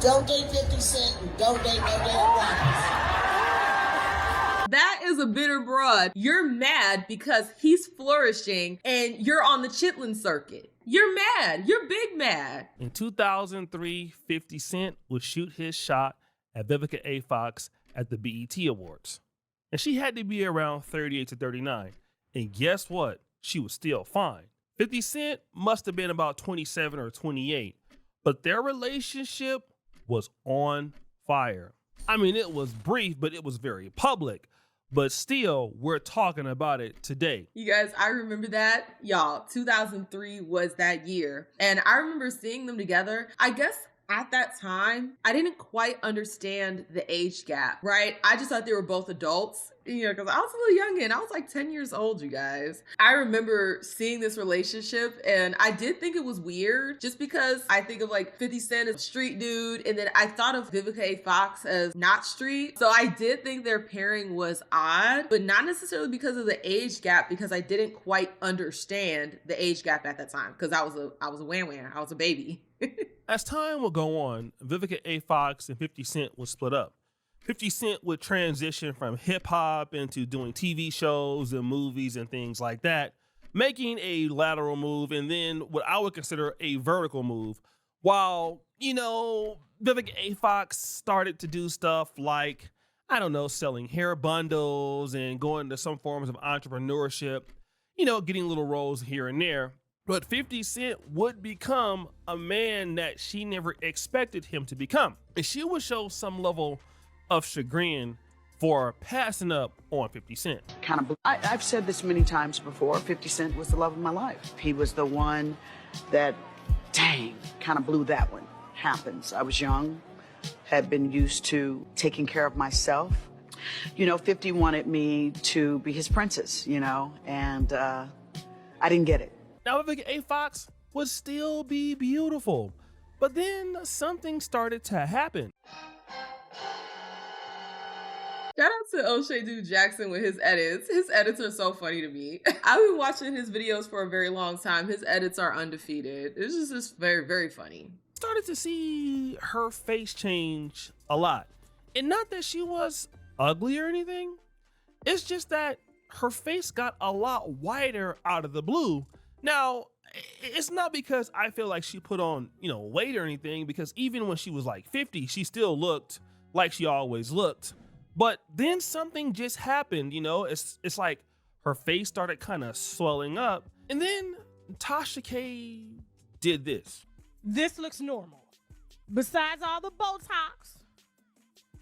Don't date 50 Cent and don't date no damn rappers. That is a bitter broad. You're mad because he's flourishing and you're on the chitlin circuit. You're mad. You're big mad. In 2003, 50 Cent would shoot his shot at Vivica A. Fox at the BET Awards. And she had to be around 38 to 39. And guess what? She was still fine. 50 Cent must have been about 27 or 28. But their relationship was on fire. I mean, it was brief, but it was very public. But still, we're talking about it today. You guys, I remember that. Y'all, 2003 was that year. And I remember seeing them together. I guess at that time, I didn't quite understand the age gap, right? I just thought they were both adults, because I was a little youngin'. I was like 10 years old, you guys. I remember seeing this relationship and I did think it was weird just because I think of like 50 Cent as a street dude. And then I thought of Vivica A. Fox as not street. So I did think their pairing was odd, but not necessarily because of the age gap, because I didn't quite understand the age gap at that time. Cause I was a wham-wham. I was a baby. As time would go on, Vivica A. Fox and 50 Cent would split up. 50 Cent would transition from hip hop into doing TV shows and movies and things like that, making a lateral move and then what I would consider a vertical move. While, Vivica A. Fox started to do stuff like, selling hair bundles and going to some forms of entrepreneurship, getting little roles here and there. But 50 Cent would become a man that she never expected him to become. And she would show some level of chagrin for passing up on 50 Cent. I've said this many times before, 50 Cent was the love of my life. He was the one that, kind of blew that one. Happens. I was young, had been used to taking care of myself. 50 wanted me to be his princess, and I didn't get it. Now, Vivica A. Fox would still be beautiful, but then something started to happen. Shout out to O'Shea Dude Jackson with his edits. His edits are so funny to me. I've been watching his videos for a very long time. His edits are undefeated. It's just very, very funny. Started to see her face change a lot. And not that she was ugly or anything. It's just that her face got a lot whiter out of the blue. Now, it's not because I feel like she put on, weight or anything, because even when she was like 50, she still looked like she always looked. But then something just happened, it's like her face started kind of swelling up. And then Tasha K did this. This looks normal. Besides all the Botox,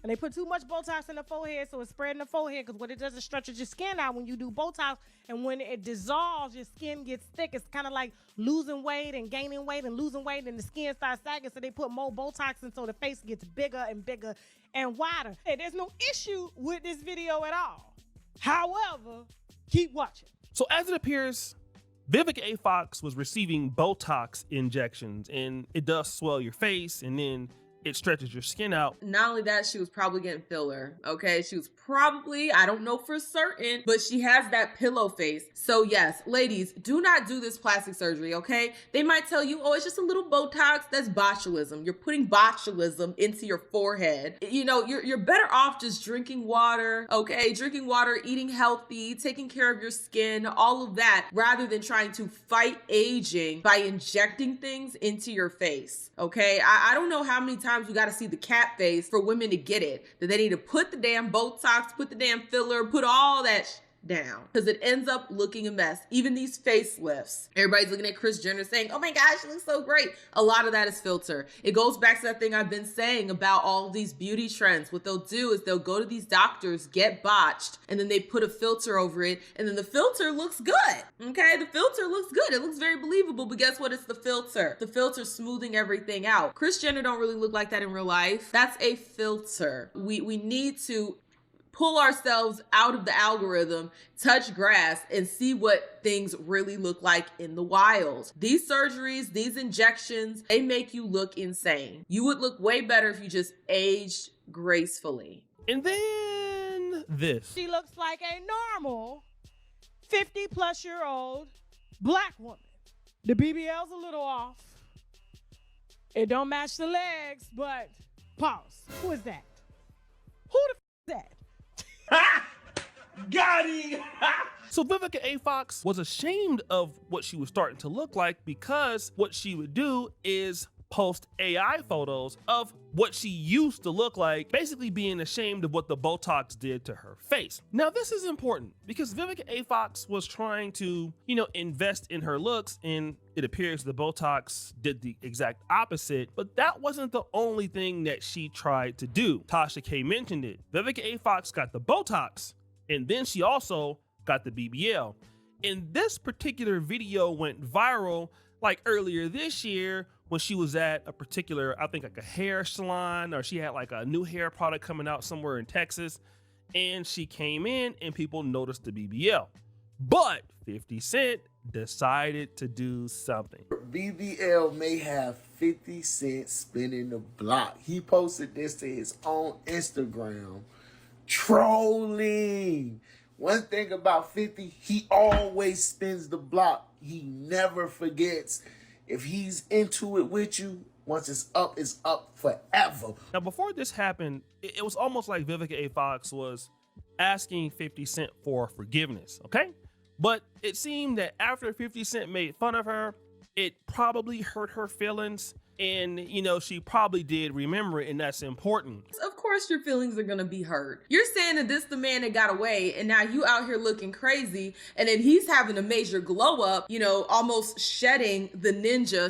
and they put too much Botox in the forehead, so it's spreading the forehead, because what it does is stretches your skin out when you do Botox, and when it dissolves, your skin gets thick. It's kind of like losing weight and gaining weight and losing weight, and the skin starts sagging, so they put more Botox in, so the face gets bigger and bigger and wider. Hey, there's no issue with this video at all. However, keep watching. So as it appears, Vivica A. Fox was receiving Botox injections, and it does swell your face, and then it stretches your skin out. Not only that, she was probably getting filler, okay? She was probably, I don't know for certain, but she has that pillow face. So yes, ladies, do not do this plastic surgery, okay? They might tell you, oh, it's just a little Botox. That's botulism. You're putting botulism into your forehead. You're better off just drinking water, okay? Drinking water, eating healthy, taking care of your skin, all of that, rather than trying to fight aging by injecting things into your face, okay? I don't know how many times we got to see the cat face for women to get it, that they need to put the damn Botox, put the damn filler, put all that down, because it ends up looking a mess. Even these facelifts, everybody's looking at Kris Jenner saying, oh my gosh, she looks so great. A lot of that is filter. It goes back to that thing I've been saying about all these beauty trends. What they'll do is they'll go to these doctors, get botched, and then they put a filter over it, and then the filter looks good. Okay, the filter looks good. It looks very believable, but guess what? It's the filter. The filter's smoothing everything out. Kris Jenner don't really look like that in real life. That's a filter. We need to pull ourselves out of the algorithm, touch grass, and see what things really look like in the wild. These surgeries, these injections, they make you look insane. You would look way better if you just aged gracefully. And then this. She looks like a normal 50-plus-year-old black woman. The BBL's a little off. It don't match the legs, but Pause. Who is that? Who the f is that? Got him! So Vivica A. Fox was ashamed of what she was starting to look like because what she would do is post AI photos of what she used to look like, basically being ashamed of what the Botox did to her face. Now this is important because Vivica A. Fox was trying to, invest in her looks, and it appears the Botox did the exact opposite, but that wasn't the only thing that she tried to do. Tasha K mentioned it. Vivica A. Fox got the Botox, and then she also got the BBL. And this particular video went viral like earlier this year when she was at a particular, I think like a hair salon, or she had like a new hair product coming out somewhere in Texas, and she came in and people noticed the BBL. But 50 Cent decided to do something. BBL may have 50 Cent spinning the block. He posted this to his own Instagram. Trolling. One thing about 50, he always spins the block. He never forgets. If he's into it with you, once it's up forever. Now, before this happened, it was almost like Vivica A. Fox was asking 50 Cent for forgiveness, okay? But it seemed that after 50 Cent made fun of her, it probably hurt her feelings. And, she probably did remember it, and that's important. Of course your feelings are gonna be hurt. You're saying that this the man that got away, and now you out here looking crazy, and then he's having a major glow up, almost shedding the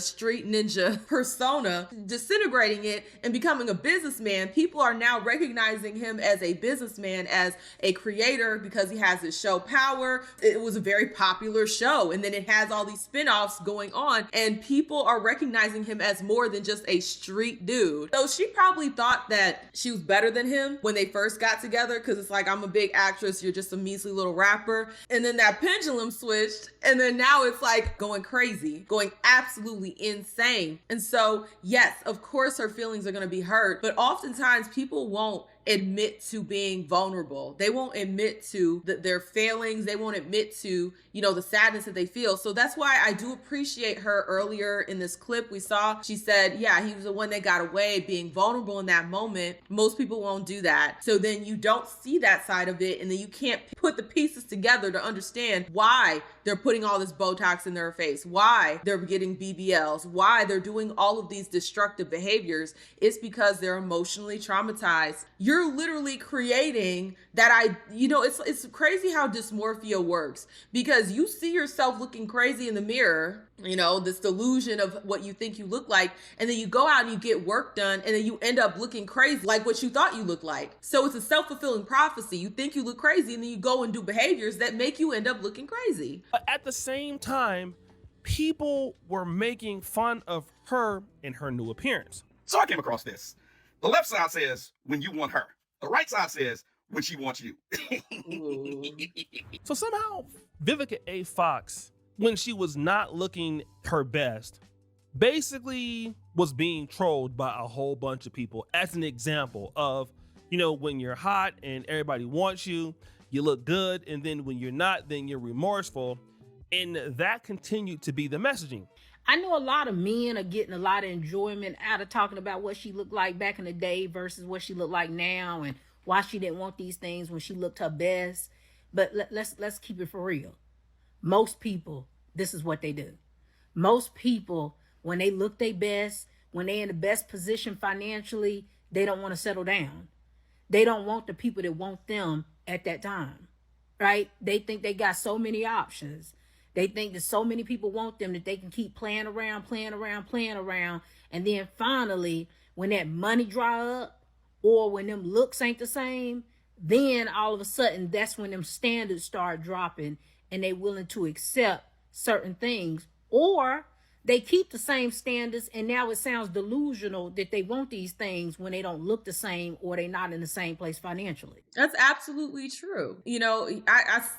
street ninja persona, disintegrating it and becoming a businessman. People are now recognizing him as a businessman, as a creator, because he has his show Power. It was a very popular show, and then it has all these spin-offs going on, and people are recognizing him as more than just a street dude. So she probably thought that she was better than him when they first got together, because it's like, I'm a big actress, you're just a measly little rapper. And then that pendulum switched, and then now it's like going crazy, going absolutely insane. And so yes, of course her feelings are going to be hurt, but oftentimes people won't admit to being vulnerable. They won't admit to their failings. They won't admit to, the sadness that they feel. So that's why I do appreciate her. Earlier in this clip we saw, she said, yeah, he was the one that got away, being vulnerable in that moment. Most people won't do that. So then you don't see that side of it, and then you can't put the pieces together to understand why they're putting all this Botox in their face, why they're getting BBLs, why they're doing all of these destructive behaviors. It's because they're emotionally traumatized. You're literally creating that. It's crazy how dysmorphia works, because you see yourself looking crazy in the mirror, this delusion of what you think you look like, and then you go out and you get work done, and then you end up looking crazy like what you thought you looked like. So it's a self-fulfilling prophecy. You think you look crazy, and then you go and do behaviors that make you end up looking crazy. At the same time, people were making fun of her in her new appearance. So I came across this. The left side says, when you want her. The right side says, when she wants you. So somehow, Vivica A. Fox, when she was not looking her best, basically was being trolled by a whole bunch of people as an example of, when you're hot and everybody wants you, you look good, and then when you're not, then you're remorseful. And that continued to be the messaging. I know a lot of men are getting a lot of enjoyment out of talking about what she looked like back in the day versus what she looked like now, and why she didn't want these things when she looked her best. But let's keep it for real. Most people, this is what they do. Most people, when they look their best, when they're in the best position financially, they don't want to settle down. They don't want the people that want them at that time, right? They think they got so many options. They think that so many people want them that they can keep playing around. And then finally, when that money dry up, or when them looks ain't the same, then all of a sudden, that's when them standards start dropping, and they willing to accept certain things. Or they keep the same standards, and now it sounds delusional that they want these things when they don't look the same, or they're not in the same place financially. That's absolutely true.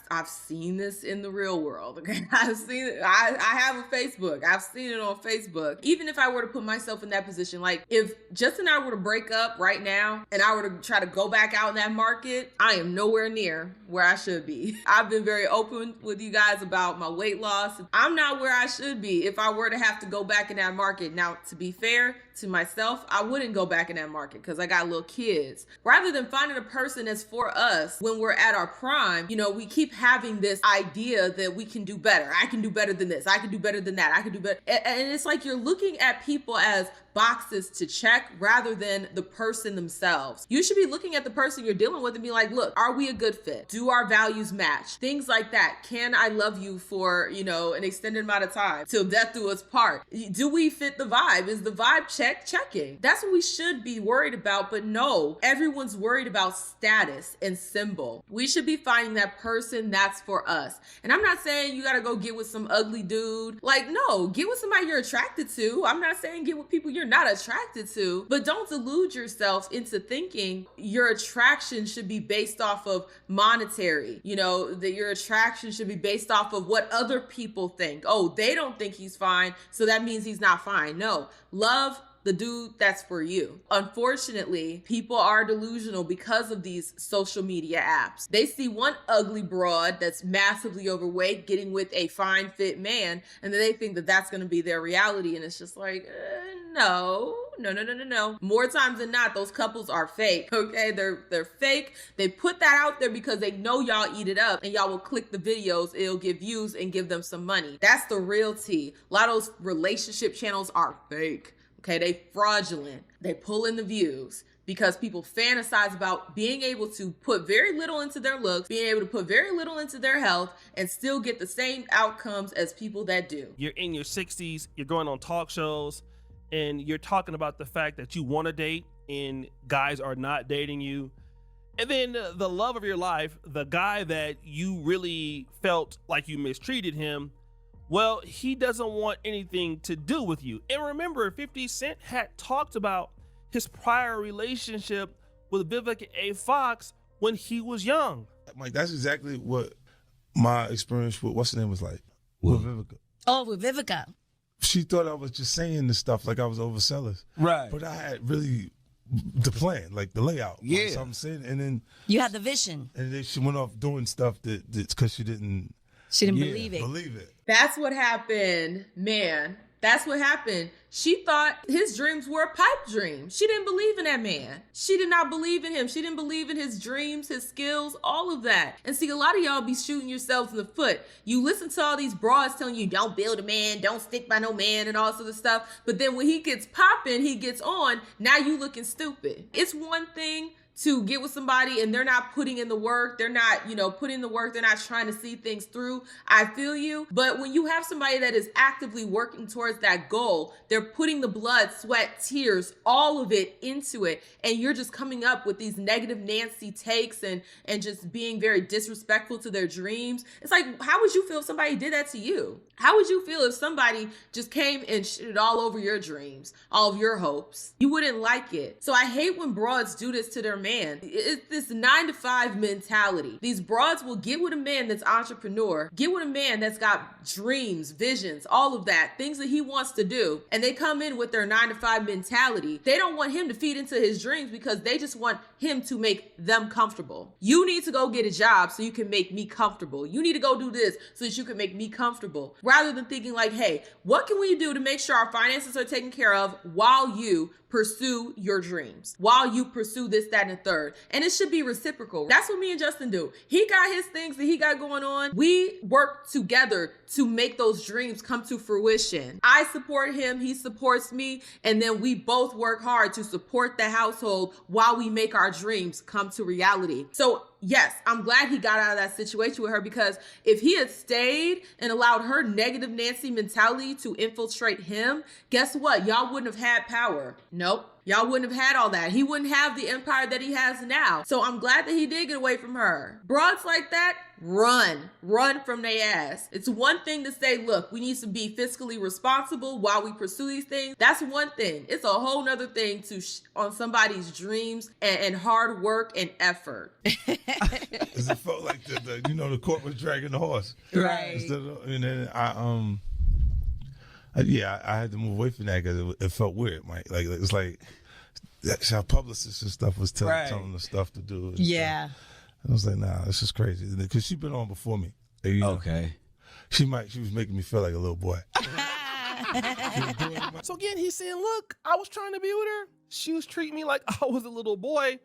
I've seen this in the real world. Okay, I've seen it. I have a Facebook. I've seen it on Facebook. Even if I were to put myself in that position, like if Justin and I were to break up right now, and I were to try to go back out in that market, I am nowhere near where I should be. I've been very open with you guys about my weight loss. I'm not where I should be if I were to to have to go back in that market. Now, to be fair to myself, I wouldn't go back in that market because I got little kids. Rather than finding a person that's for us when we're at our prime, you know, we keep having this idea that we can do better. I can do better than this. I can do better than that. I can do better. And it's like you're looking at people as boxes to check rather than the person themselves. You should be looking at the person you're dealing with and be like, look, are we a good fit? Do our values match? Things like that. Can I love you for, you know, an extended amount of time till death do us part? Do we fit the vibe? Is the vibe checking? That's what we should be worried about. But no, everyone's worried about status and symbol. We should be finding that person that's for us. And I'm not saying you got to go get with some ugly dude. Like, no, get with somebody you're attracted to. I'm not saying get with people you're not attracted to, but don't delude yourself into thinking your attraction should be based off of monetary, you know, that your attraction should be based off of what other people think. Oh, they don't think he's fine, so that means he's not fine. No, love the dude that's for you. Unfortunately, people are delusional because of these social media apps. They see one ugly broad that's massively overweight getting with a fine fit man, and then they think that that's gonna be their reality. And it's just like, no. More times than not, those couples are fake, okay? They're fake. They put that out there because they know y'all eat it up and y'all will click the videos. It'll give views and give them some money. That's the real tea. A lot of those relationship channels are fake. Okay, they fraudulent. They pull in the views because people fantasize about being able to put very little into their looks, being able to put very little into their health, and still get the same outcomes as people that do. You're in your 60s, you're going on talk shows, and you're talking about the fact that you want to date and guys are not dating you. And then the love of your life, the guy that you really felt like you mistreated him, well, he doesn't want anything to do with you. And remember, 50 Cent had talked about his prior relationship with Vivica A. Fox when he was young. Mike, that's exactly what my experience with what's her name was like with Vivica. Oh, with Vivica. She thought I was just saying this stuff like I was overzealous. Right. But I had really the plan, like the layout. Yeah. Like something saying, and then You had the vision. and then she went off doing stuff that because she didn't Believe it. believe it. That's what happened, man. That's what happened. She thought his dreams were a pipe dream. She didn't believe in that man. She did not believe in him. She didn't believe in his dreams, his skills, all of that. And see, a lot of y'all be shooting yourselves in the foot. You listen to all these broads telling you, don't build a man, don't stick by no man, and all this other stuff. But then when he gets popping, he gets on, now you looking stupid. It's one thing to get with somebody and they're not putting in the work. They're not, putting in the work. They're not trying to see things through. I feel you. But when you have somebody that is actively working towards that goal, they're putting the blood, sweat, tears, all of it into it. And you're just coming up with these negative Nancy takes and just being very disrespectful to their dreams. It's like, how would you feel if somebody did that to you? How would you feel if somebody just came and shitted all over your dreams, all of your hopes? You wouldn't like it. So I hate when broads do this to their man. It's this 9-to-5 mentality. These broads will get with a man that's entrepreneur, get with a man that's got dreams, visions, all of that, things that he wants to do. And they come in with their 9-to-5 mentality. They don't want him to feed into his dreams because they just want him to make them comfortable. You need to go get a job so you can make me comfortable. You need to go do this so that you can make me comfortable. Rather than thinking like, hey, what can we do to make sure our finances are taken care of while you pursue your dreams, while you pursue this, that, and the third. And it should be reciprocal. That's what me and Justin do. He got his things that he got going on. We work together to make those dreams come to fruition. I support him, he supports me, and then we both work hard to support the household while we make our dreams come to reality. So yes, I'm glad he got out of that situation with her, because if he had stayed and allowed her negative Nancy mentality to infiltrate him, guess what? Y'all wouldn't have had power. Nope. Y'all wouldn't have had all that. He wouldn't have the empire that he has now. So I'm glad that he did get away from her. Broads like that, run from their ass. It's one thing to say, look, we need to be fiscally responsible while we pursue these things. That's one thing. It's a whole nother thing to on somebody's dreams and hard work and effort. Because it felt like the court was dragging the horse. Right. And then I had to move away from that because it felt weird. Like it's like our publicist and stuff was telling the stuff to do. Yeah. And I was like, nah, this is crazy. Because she'd been on before me. Okay. She was making me feel like a little boy. So again, he's saying, look, I was trying to be with her. She was treating me like I was a little boy,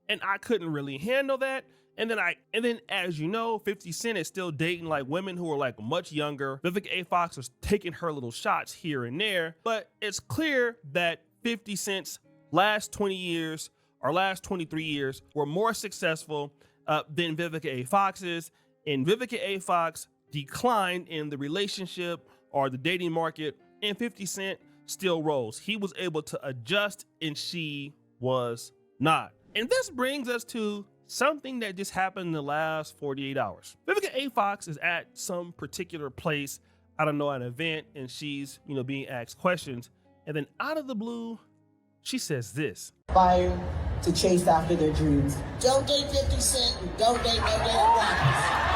and I couldn't really handle that. And then as you know, 50 Cent is still dating like women who are like much younger. Vivica A. Fox was taking her little shots here and there, but it's clear that 50 Cent's last 20 years or last 23 years were more successful than Vivica A. Fox's, and Vivica A. Fox declined in the relationship or the dating market, and 50 Cent still rose. He was able to adjust and she was not. And this brings us to something that just happened in the last 48 hours. Vivica A. Fox is at some particular place, I don't know, at an event, and she's, being asked questions. And then out of the blue, she says this. Fire to chase after their dreams. Don't date 50 Cent and don't date no damn rappers.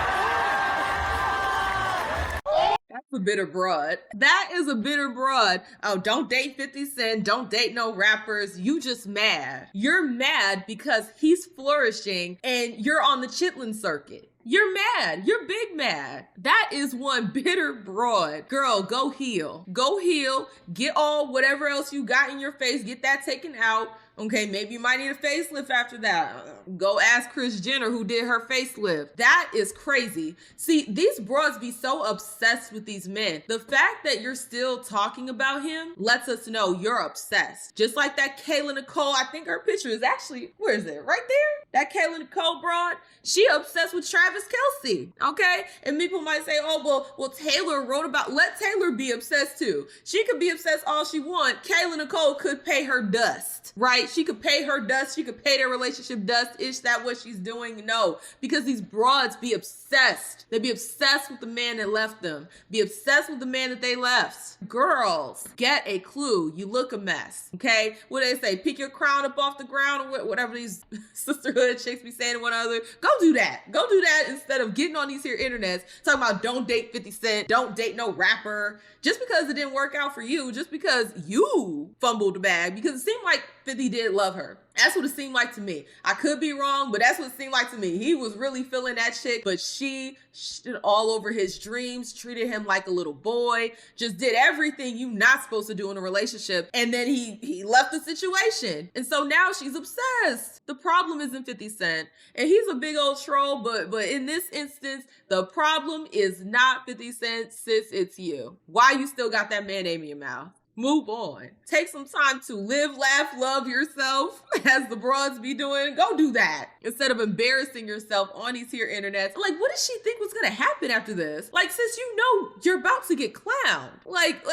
That's a bitter broad. That is a bitter broad. Oh, don't date 50 Cent. Don't date no rappers. You just mad. You're mad because he's flourishing and you're on the chitlin circuit. You're mad. You're big mad. That is one bitter broad. Girl, go heal. Go heal. Get all whatever else you got in your face. Get that taken out. Okay, maybe you might need a facelift after that. Go ask Kris Jenner who did her facelift. That is crazy. See, these broads be so obsessed with these men. The fact that you're still talking about him lets us know you're obsessed. Just like that Kayla Nicole, I think her picture is actually, where is it? Right there? That Kayla Nicole broad, she obsessed with Travis Kelce, okay? And people might say, oh, well, Taylor wrote about, let Taylor be obsessed too. She could be obsessed all she wants. Kayla Nicole could pay her dust, right? She could pay her dust. She could pay their relationship dust. Is that what she's doing? No, because these broads be obsessed. They be obsessed with the man that left them. Be obsessed with the man that they left. Girls, get a clue. You look a mess, okay? What do they say? Pick your crown up off the ground or whatever these sisterhood chicks be saying to one another. Go do that. Go do that instead of getting on these here internets talking about don't date 50 Cent, don't date no rapper. Just because it didn't work out for you, just because you fumbled the bag, because it seemed like 50 did love her. That's what it seemed like to me. I could be wrong, but that's what it seemed like to me. He was really feeling that chick, but she shit all over his dreams, treated him like a little boy, just did everything you're not supposed to do in a relationship. And then he left the situation. And so now she's obsessed. The problem isn't 50 Cent. And he's a big old troll, but in this instance, the problem is not 50 Cent, sis, it's you. Why you still got that man name in your mouth? Move on. Take some time to live, laugh, love yourself, as the broads be doing. Go do that instead of embarrassing yourself on these here internets. Like, what did she think was gonna happen after this? Like, sis, you know you're about to get clowned. Like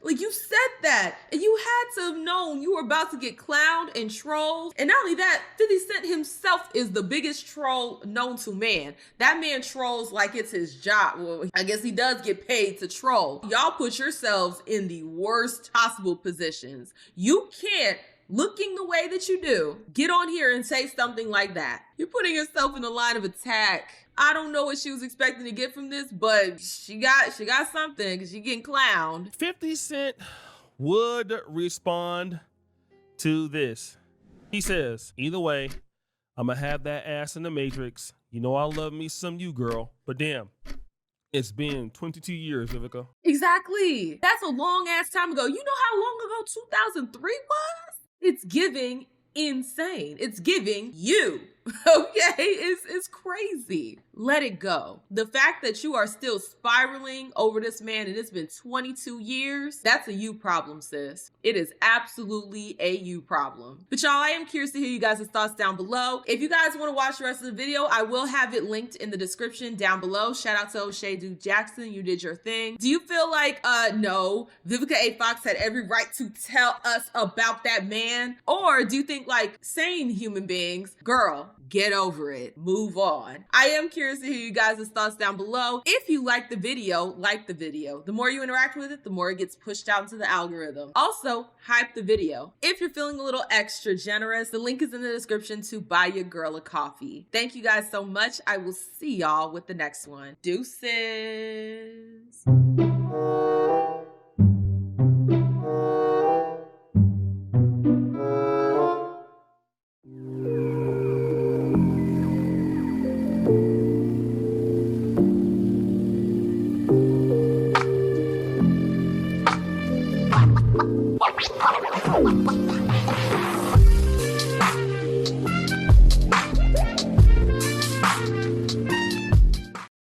you said that, and you had to have known you were about to get clowned and trolled. And not only that, 50 Cent himself is the biggest troll known to man. That man trolls like it's his job. Well, I guess he does get paid to troll. Y'all put yourselves in the worst possible positions. You can't, looking the way that you do, get on here and say something like that. You're putting yourself in the line of attack. I don't know what she was expecting to get from this, but she got something because she's getting clowned. 50 Cent would respond to this. He says, either way, I'm gonna have that ass in the Matrix. You know I love me some you, girl, but damn, it's been 22 years, Vivica. Exactly. That's a long ass time ago. You know how long ago 2003 was? It's giving insane. It's giving you. Okay, it's crazy. Let it go. The fact that you are still spiraling over this man and it's been 22 years, that's a you problem, sis. It is absolutely a you problem. But y'all, I am curious to hear you guys' thoughts down below. If you guys want to watch the rest of the video, I will have it linked in the description down below. Shout out to O'Shea Duke Jackson. You did your thing. Do you feel like, no, Vivica A. Fox had every right to tell us about that man? Or do you think like sane human beings, girl, get over it, move on? I am curious to hear you guys' thoughts down below. If you like the video, like the video. The more you interact with it, the more it gets pushed out into the algorithm. Also, hype the video. If you're feeling a little extra generous, the link is in the description to buy your girl a coffee. Thank you guys so much. I will see y'all with the next one. Deuces.